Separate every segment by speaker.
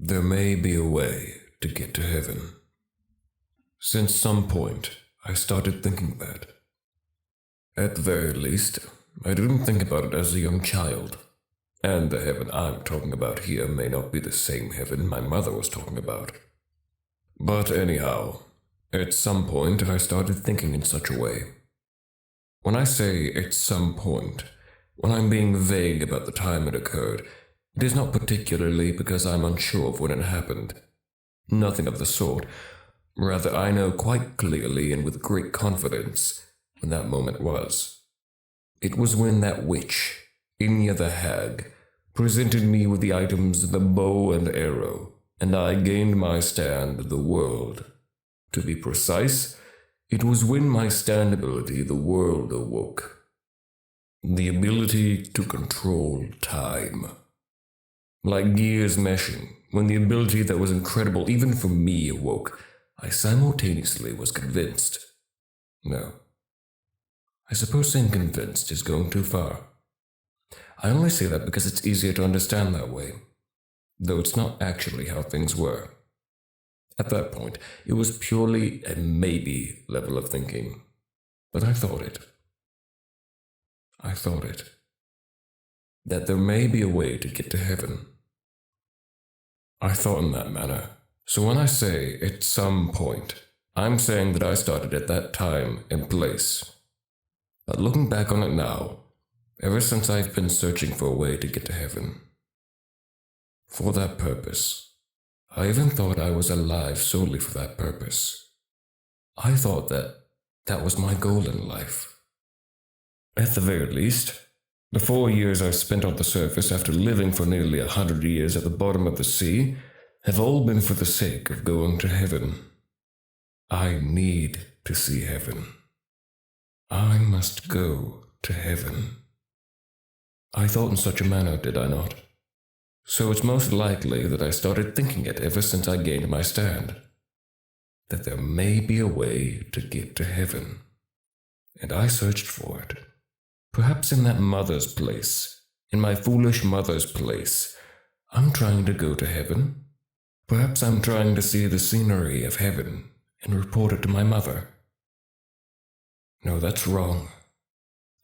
Speaker 1: There may be a way to get to heaven. Since some point, I started thinking that. At the very least, I didn't think about it as a young child. And the heaven I'm talking about here may not be the same heaven my mother was talking about. But anyhow, at some point I started thinking in such a way. When I say at some point, when I'm being vague about the time it occurred, it is not particularly because I'm unsure of when it happened. Nothing of the sort. Rather, I know quite clearly and with great confidence when that moment was. It was when that witch, Inya the Hag, presented me with the items the bow and arrow, and I gained my stand in the world. To be precise, it was when my stand ability the world awoke. The ability to control time. Like gears meshing, when the ability that was incredible even for me awoke, I simultaneously was convinced. No. I suppose saying convinced is going too far. I only say that because it's easier to understand that way, though it's not actually how things were. At that point, it was purely a maybe level of thinking, but I thought it. That there may be a way to get to heaven. I thought in that manner, so when I say at some point, I'm saying that I started at that time and place. But looking back on it now, ever since I've been searching for a way to get to heaven. For that purpose. I even thought I was alive solely for that purpose. I thought that was my goal in life. At the very least, the 4 years I've spent on the surface after living for nearly 100 years at the bottom of the sea have all been for the sake of going to heaven. I need to see heaven. I must go to heaven. I thought in such a manner, did I not? So it's most likely that I started thinking it ever since I gained my stand. That there may be a way to get to heaven. And I searched for it. Perhaps in that mother's place, in my foolish mother's place, I'm trying to go to heaven. Perhaps I'm trying to see the scenery of heaven and report it to my mother. No, that's wrong.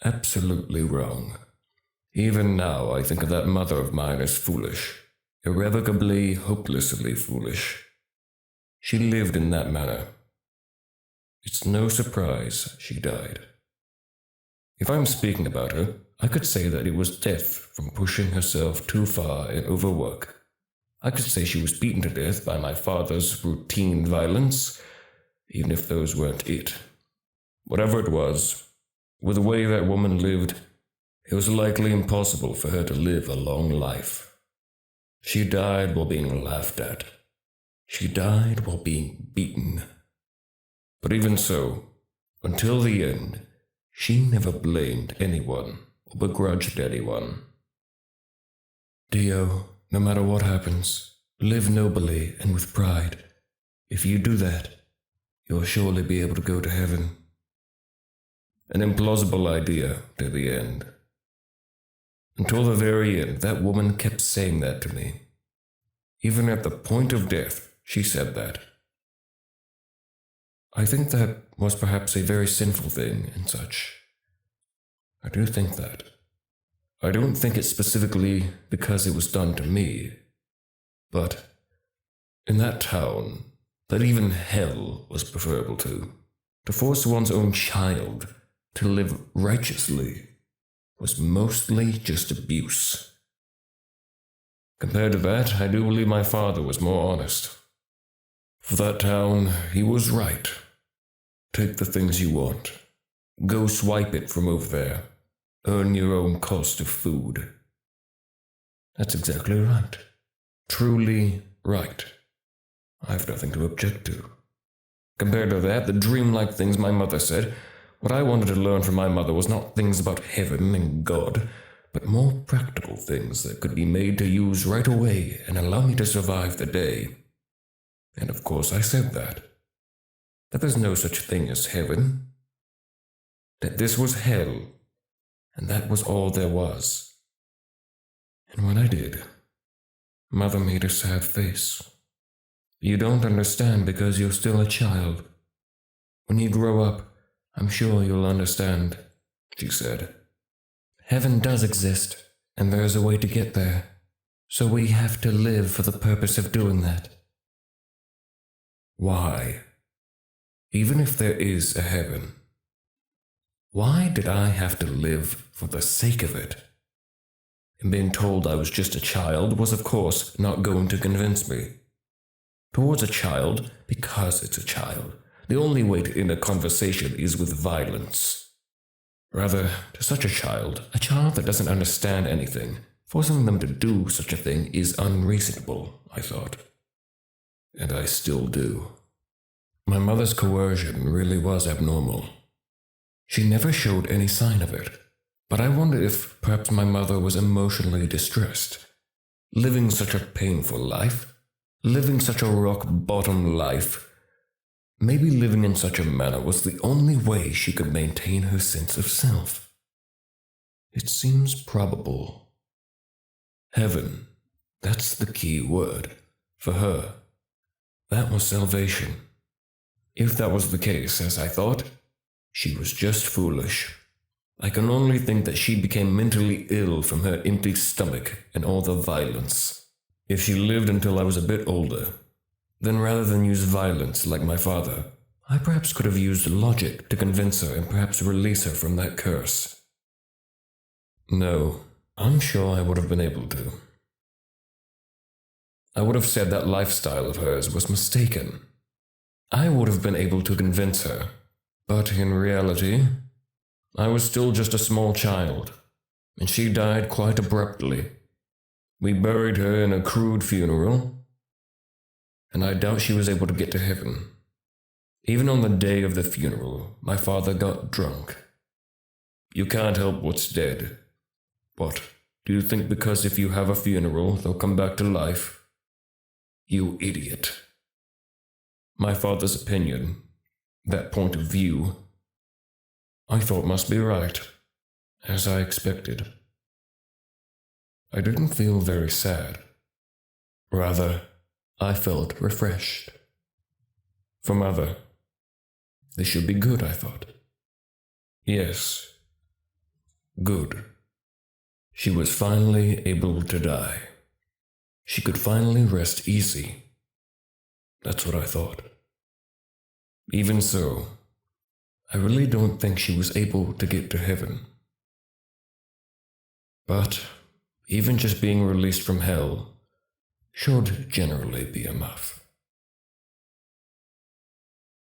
Speaker 1: Absolutely wrong. Even now I think of that mother of mine as foolish, irrevocably, hopelessly foolish. She lived in that manner. It's no surprise she died. If I'm speaking about her, I could say that it was death from pushing herself too far in overwork. I could say she was beaten to death by my father's routine violence, even if those weren't it. Whatever it was, with the way that woman lived, it was likely impossible for her to live a long life. She died while being laughed at. She died while being beaten. But even so, until the end, she never blamed anyone or begrudged anyone. Dio, no matter what happens, live nobly and with pride. If you do that, you'll surely be able to go to heaven. An implausible idea to the end. Until the very end, that woman kept saying that to me. Even at the point of death, she said that. I think that was perhaps a very sinful thing and such. I do think that. I don't think it specifically because it was done to me, but in that town, that even hell was preferable to force one's own child to live righteously was mostly just abuse. Compared to that, I do believe my father was more honest. For that town, he was right. Take the things you want. Go swipe it from over there. Earn your own cost of food. That's exactly right. Truly right. I have nothing to object to. Compared to that, the dreamlike things my mother said, what I wanted to learn from my mother was not things about heaven and God, but more practical things that could be made to use right away and allow me to survive the day. And of course I said that there's no such thing as heaven. That this was hell, and that was all there was. And when I did, Mother made a sad face. You don't understand because you're still a child. When you grow up, I'm sure you'll understand, she said. Heaven does exist, and there's a way to get there. So we have to live for the purpose of doing that. Why? Even if there is a heaven, why did I have to live for the sake of it? And being told I was just a child was, of course, not going to convince me. Towards a child, because it's a child, the only way to end a conversation is with violence. Rather, to such a child that doesn't understand anything, forcing them to do such a thing is unreasonable, I thought. And I still do. My mother's coercion really was abnormal. She never showed any sign of it, but I wonder if perhaps my mother was emotionally distressed. Living such a painful life, living such a rock-bottom life, maybe living in such a manner was the only way she could maintain her sense of self. It seems probable. Heaven, that's the key word. For her, that was salvation. If that was the case, as I thought, she was just foolish. I can only think that she became mentally ill from her empty stomach and all the violence. If she lived until I was a bit older, then rather than use violence like my father, I perhaps could have used logic to convince her and perhaps release her from that curse. No, I'm sure I would have been able to. I would have said that lifestyle of hers was mistaken. I would have been able to convince her, but in reality, I was still just a small child, and she died quite abruptly. We buried her in a crude funeral, and I doubt she was able to get to heaven. Even on the day of the funeral, my father got drunk. You can't help what's dead. What, do you think because if you have a funeral, they'll come back to life? You idiot. My father's opinion, that point of view, I thought must be right, as I expected. I didn't feel very sad. Rather, I felt refreshed. For Mother, this should be good, I thought. Yes, good. She was finally able to die. She could finally rest easy. That's what I thought. Even so, I really don't think she was able to get to heaven. But even just being released from hell should generally be enough.